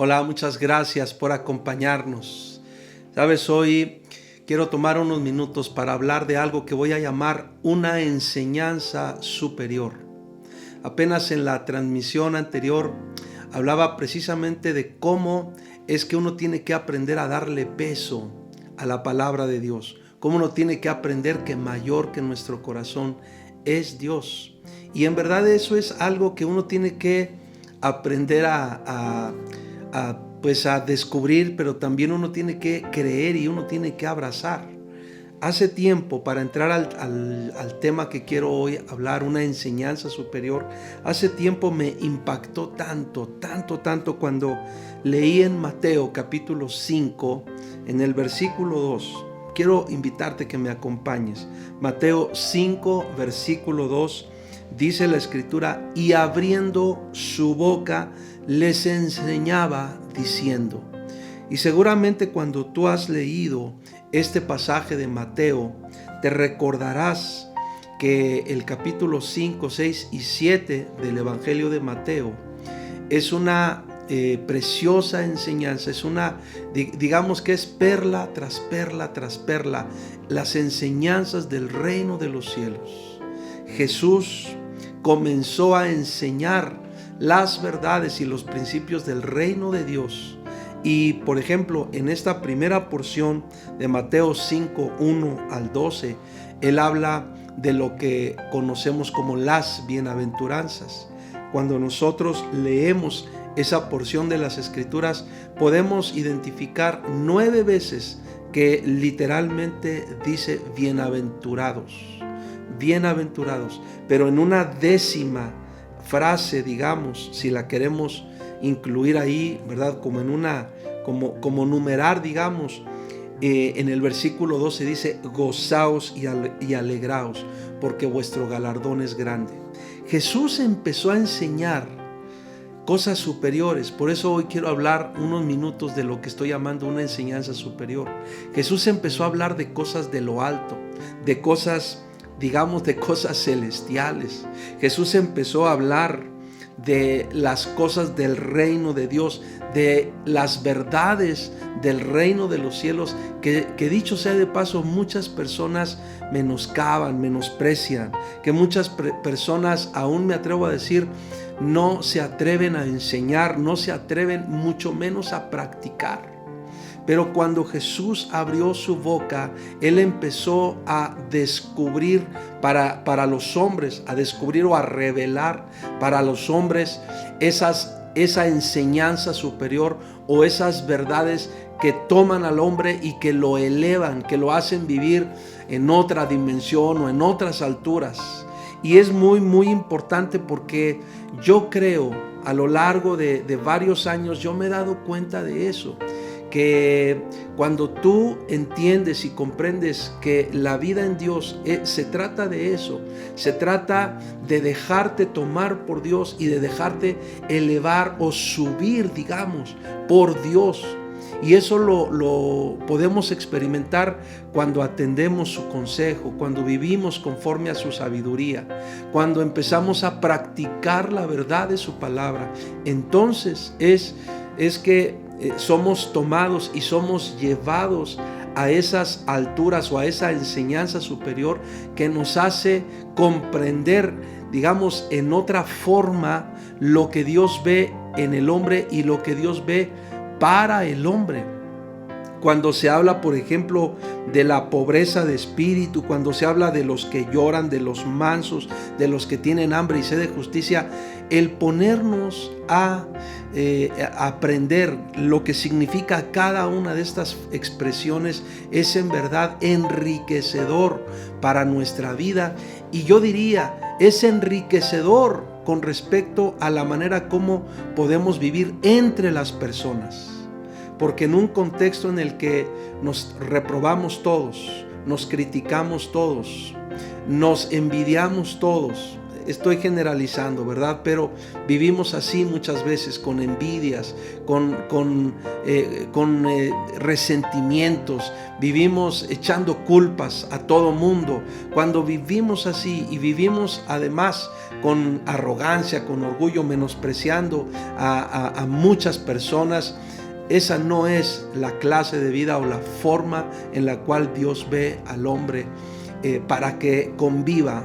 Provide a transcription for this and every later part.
Hola, muchas gracias por acompañarnos. Sabes, hoy quiero tomar unos minutos para hablar de algo que voy a llamar una enseñanza superior. Apenas en la transmisión anterior hablaba precisamente de cómo es que uno tiene que aprender a darle peso a la palabra de Dios. Cómo uno tiene que aprender que mayor que nuestro corazón es Dios. Y en verdad eso es algo que uno tiene que aprender a descubrir, pero también uno tiene que creer y uno tiene que abrazar. Hace tiempo, para entrar al tema que quiero hoy hablar, una enseñanza superior, hace tiempo me impactó tanto cuando leí en Mateo capítulo 5, en el versículo 2. Quiero invitarte que me acompañes. Mateo 5, versículo 2, dice la escritura: y abriendo su boca les enseñaba diciendo. Y seguramente cuando tú has leído este pasaje de Mateo, te recordarás que el capítulo 5, 6 y 7 del Evangelio de Mateo es una preciosa enseñanza, es digamos que es perla tras perla tras perla, las enseñanzas del reino de los cielos. Jesús comenzó a enseñar las verdades y los principios del reino de Dios. Y por ejemplo, en esta primera porción de Mateo 5, 1 al 12, Él habla de lo que conocemos como las bienaventuranzas. Cuando nosotros leemos esa porción de las Escrituras, podemos identificar 9 veces que literalmente dice bienaventurados, bienaventurados, pero en una 10ª frase, digamos, si la queremos incluir ahí, ¿verdad? Como en una como numerar, digamos. En el versículo 12 dice: gozaos y alegraos, porque vuestro galardón es grande. Jesús empezó a enseñar cosas superiores. Por eso hoy quiero hablar unos minutos de lo que estoy llamando una enseñanza superior. Jesús empezó a hablar de cosas de lo alto, de cosas, digamos, de cosas celestiales. Jesús empezó a hablar de las cosas del reino de Dios, de las verdades del reino de los cielos, que dicho sea de paso, muchas personas menoscaban, menosprecian, que muchas personas, aún me atrevo a decir, no se atreven a enseñar, no se atreven mucho menos a practicar. Pero cuando Jesús abrió su boca, Él empezó a descubrir para los hombres, a descubrir o a revelar para los hombres esa enseñanza superior o esas verdades que toman al hombre y que lo elevan, que lo hacen vivir en otra dimensión o en otras alturas. Y es muy, muy importante, porque yo creo, a lo largo de varios años, yo me he dado cuenta de eso, que cuando tú entiendes y comprendes que la vida en Dios se trata de eso, se trata de dejarte tomar por Dios y de dejarte elevar o subir, digamos, por Dios. Y eso lo podemos experimentar cuando atendemos su consejo, cuando vivimos conforme a su sabiduría, cuando empezamos a practicar la verdad de su palabra. Entonces es que somos tomados y somos llevados a esas alturas o a esa enseñanza superior que nos hace comprender, digamos, en otra forma lo que Dios ve en el hombre y lo que Dios ve para el hombre. Cuando se habla, por ejemplo, de la pobreza de espíritu, cuando se habla de los que lloran, de los mansos, de los que tienen hambre y sed de justicia, el ponernos a aprender lo que significa cada una de estas expresiones es en verdad enriquecedor para nuestra vida, y yo diría, es enriquecedor con respecto a la manera como podemos vivir entre las personas. Porque en un contexto en el que nos reprobamos todos, nos criticamos todos, nos envidiamos todos, estoy generalizando, ¿verdad? Pero vivimos así muchas veces, con envidias, con resentimientos, vivimos echando culpas a todo mundo. Cuando vivimos así y vivimos además con arrogancia, con orgullo, menospreciando a muchas personas, esa no es la clase de vida o la forma en la cual Dios ve al hombre para que convivamos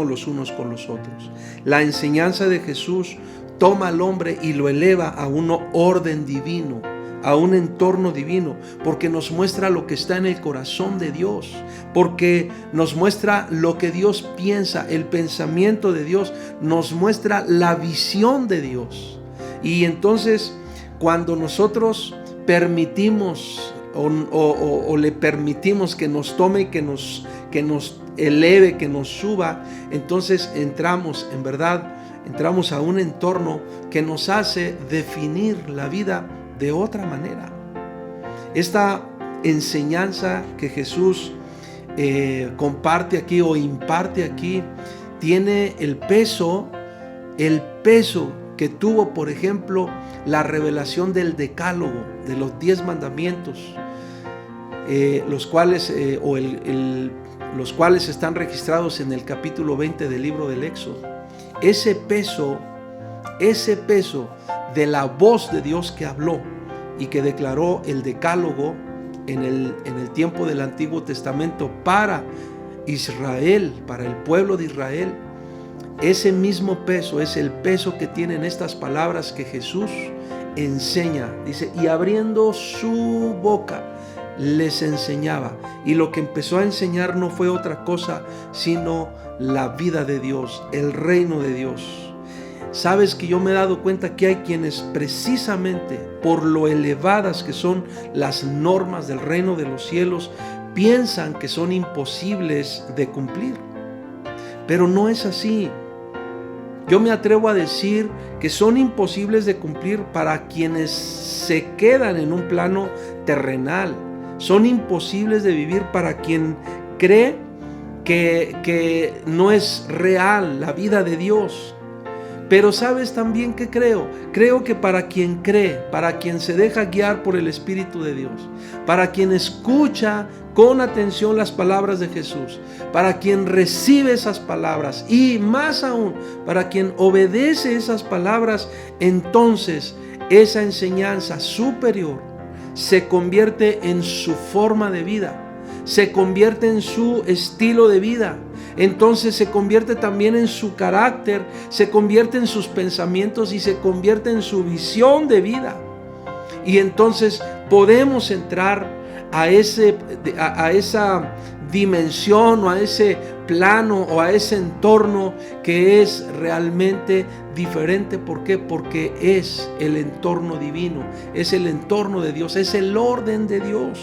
los unos con los otros. La enseñanza de Jesús toma al hombre y lo eleva a un orden divino, a un entorno divino, porque nos muestra lo que está en el corazón de Dios, porque nos muestra lo que Dios piensa, el pensamiento de Dios, nos muestra la visión de Dios. Y entonces, cuando nosotros permitimos o le permitimos que nos tome, que nos eleve, que nos suba, entonces entramos a un entorno que nos hace definir la vida de otra manera. Esta enseñanza que Jesús comparte aquí o imparte aquí tiene el peso que tuvo, por ejemplo, la revelación del decálogo, de los 10 mandamientos, los cuales están registrados en el capítulo 20 del libro del Éxodo. Ese peso de la voz de Dios que habló y que declaró el decálogo en el tiempo del Antiguo Testamento para Israel, para el pueblo de Israel. Ese mismo peso es el peso que tienen estas palabras que Jesús enseña. Dice, y abriendo su boca les enseñaba. Y lo que empezó a enseñar no fue otra cosa sino la vida de Dios, el reino de Dios. Sabes que yo me he dado cuenta que hay quienes, precisamente por lo elevadas que son las normas del reino de los cielos, piensan que son imposibles de cumplir. Pero no es así. Yo me atrevo a decir que son imposibles de cumplir para quienes se quedan en un plano terrenal. Son imposibles de vivir para quien cree que no es real la vida de Dios. Pero ¿sabes también qué creo? Creo que para quien cree, para quien se deja guiar por el Espíritu de Dios, para quien escucha con atención las palabras de Jesús, para quien recibe esas palabras y más aún, para quien obedece esas palabras, entonces esa enseñanza superior se convierte en su forma de vida, se convierte en su estilo de vida. Entonces se convierte también en su carácter, se convierte en sus pensamientos y se convierte en su visión de vida. Y entonces podemos entrar a esa dimensión o a ese plano o a ese entorno que es realmente diferente. ¿Por qué? Porque es el entorno divino, es el entorno de Dios, es el orden de Dios.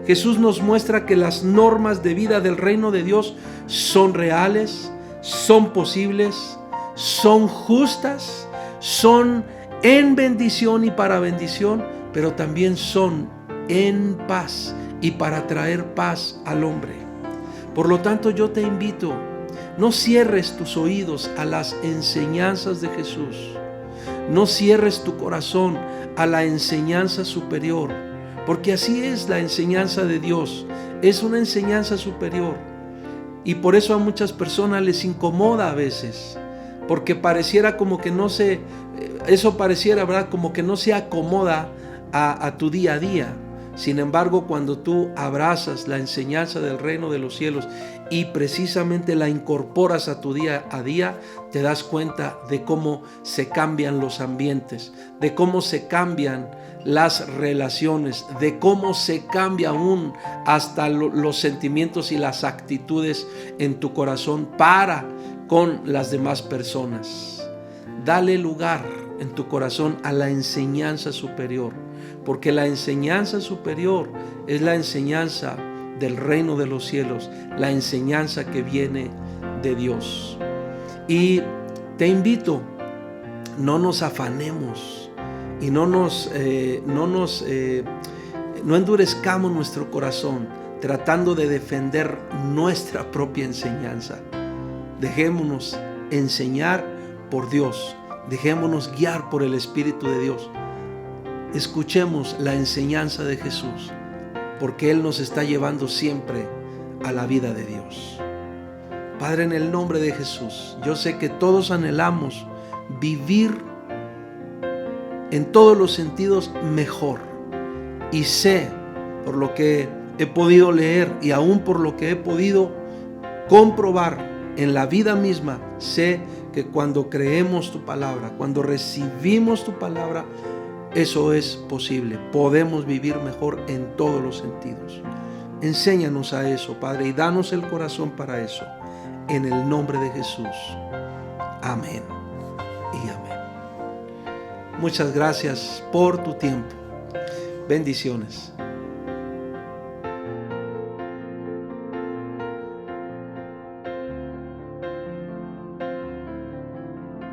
Jesús nos muestra que las normas de vida del reino de Dios son reales, son posibles, son justas, son en bendición y para bendición, pero también son en paz y para traer paz al hombre. Por lo tanto, yo te invito, no cierres tus oídos a las enseñanzas de Jesús, no cierres tu corazón a la enseñanza superior, porque así es la enseñanza de Dios, es una enseñanza superior. Y por eso a muchas personas les incomoda a veces, porque pareciera como que eso pareciera, ¿verdad?, como que no se acomoda a tu día a día. Sin embargo, cuando tú abrazas la enseñanza del reino de los cielos y precisamente la incorporas a tu día a día, te das cuenta de cómo se cambian los ambientes, de cómo se cambian las relaciones, de cómo se cambia aún hasta los sentimientos y las actitudes en tu corazón para con las demás personas. Dale lugar en tu corazón a la enseñanza superior, porque la enseñanza superior es la enseñanza del reino de los cielos, la enseñanza que viene de Dios. Y te invito, no nos afanemos y no endurezcamos nuestro corazón tratando de defender nuestra propia enseñanza. Dejémonos enseñar por Dios, dejémonos guiar por el Espíritu de Dios. Escuchemos la enseñanza de Jesús, porque Él nos está llevando siempre a la vida de Dios. Padre, en el nombre de Jesús, yo sé que todos anhelamos vivir en todos los sentidos mejor. Y sé, por lo que he podido leer y aún por lo que he podido comprobar en la vida misma, sé que cuando creemos tu palabra, cuando recibimos tu palabra, eso es posible. Podemos vivir mejor en todos los sentidos. Enséñanos a eso, Padre, y danos el corazón para eso. En el nombre de Jesús. Amén y amén. Muchas gracias por tu tiempo. Bendiciones.